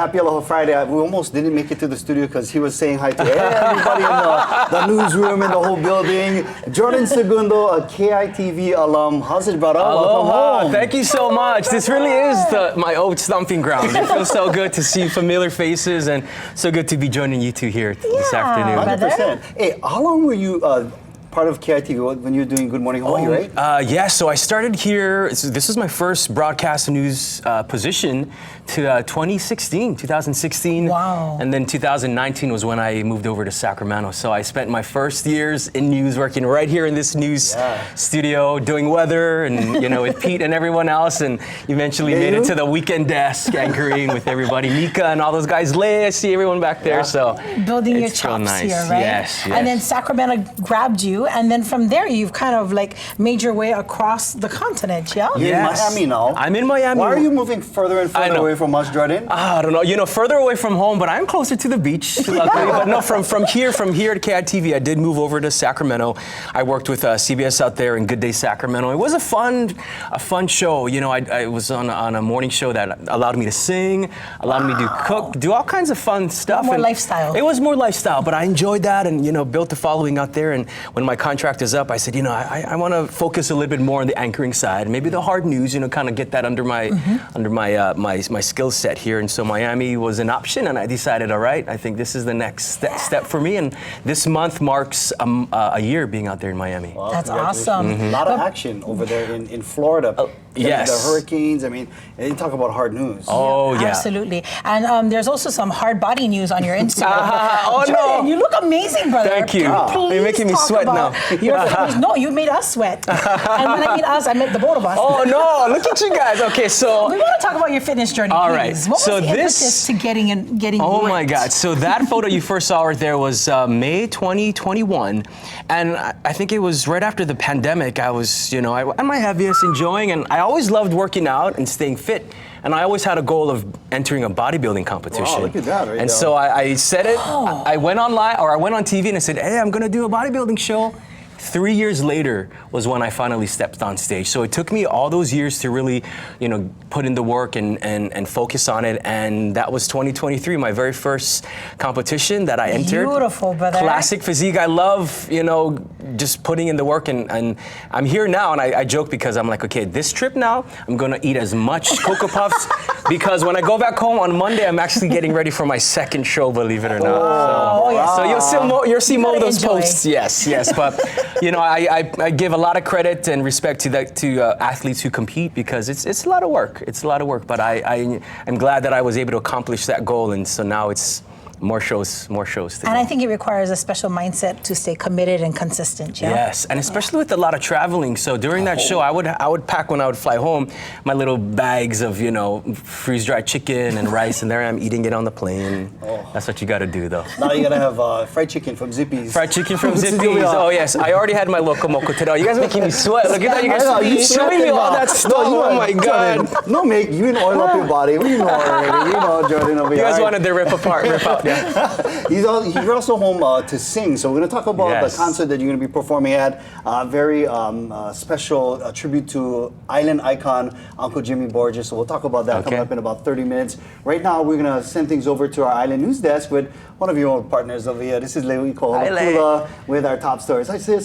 Happy Aloha Friday. We almost didn't make it to the studio because he was saying hi to everybody in the newsroom and the whole building. Jordan Segundo, a KITV alum. How's it, brother? Aloha. Thank you so much. This really is my old stomping ground. It feels so good to see familiar faces and so good to be joining you two here this afternoon. 100%. Hey, how long were you part of KITV when you were doing Good Morning Hawaii, right? Yeah, so I started here. This was my first broadcast news position to 2016. Wow. And then 2019 was when I moved over to Sacramento. So I spent my first years in news working right here in this news studio, doing weather and, with Pete and everyone else. And eventually made it to the weekend desk anchoring with everybody. Mika and all those guys. Lay, I see everyone back there. So building your it's chops nice. here, right? Yes. And then Sacramento grabbed you, and then from there you've kind of like made your way across the continent, yeah? You're in Miami now. I'm in Miami. Why are you moving further and further away from us, Jordan? I don't know. Further away from home, but I'm closer to the beach, luckily. But no, from here to KITV, I did move over to Sacramento. I worked with CBS out there in Good Day Sacramento. It was a fun show. I was on a morning show that allowed me to sing, allowed me to cook, do all kinds of fun stuff. More lifestyle. It was more lifestyle, but I enjoyed that and built a following out there. And when my contract is up, I said, I want to focus a little bit more on the anchoring side, maybe the hard news, kind of get that under my my skill set here. And so Miami was an option, and I decided, all right, I think this is the next step for me. And this month marks a year being out there in Miami. Wow, that's awesome. A lot of action over there in Florida. Yes. The hurricanes. I mean, they talk about hard news. Oh, yeah. Absolutely. And there's also some hard body news on your Instagram. Oh, Jordan, no. you look amazing, brother. Thank you. You're making me sweat now. No, you made us sweat. And when I mean us, I meant the both of us. Oh, no. Look at you guys. Okay, so. We want to talk about your fitness journey, All please. right. What was So the impetus to getting Oh, ripped? my God. So that photo you first saw right there was May 2021. And I think it was right after the pandemic. I was, at my heaviest, enjoying, and I always loved working out and staying fit. And I always had a goal of entering a bodybuilding competition. Wow, look at that. Right, and so I said it. I went online, or I went on TV and I said, hey, I'm going to do a bodybuilding show. 3 years later was when I finally stepped on stage. So it took me all those years to really, put in the work and focus on it. And that was 2023, my very first competition that I entered. Beautiful, brother. Classic physique. I love, just putting in the work. And I'm here now, and I joke because I'm like, okay, this trip now, I'm going to eat as much Cocoa Puffs because when I go back home on Monday, I'm actually getting ready for my second show, believe it or not. So you'll see more of those posts. Yes. But I give a lot of credit and respect to athletes who compete because it's a lot of work. It's a lot of work, but I'm glad that I was able to accomplish that goal, and so now it's more shows to And I think it requires a special mindset to stay committed and consistent, yeah? Yes, and especially with a lot of traveling. So during that show, I would pack when I would fly home my little bags of, freeze-dried chicken and rice, and there I am eating it on the plane. That's what you got to do, though. Now you got to have fried chicken from Zippy's. Fried chicken from Zippy's. Oh, yes. I already had my Loco Moco today. You guys are making me sweat. Look at that. You guys showing me all that stuff. Oh, my God. No, mate. You didn't oil up your body. We know already. Jordan over here. You guys wanted to rip out. Yeah. He's also home to sing. So we're going to talk about the concert that you're going to be performing at. Very special tribute to island icon Uncle Jimmy Borges. So we'll talk about that coming up in about 30 minutes. Right now, we're going to send things over to our island news desk with one of your own partners over here. This is Lewi Kohopula with our top stories. Hi, sis.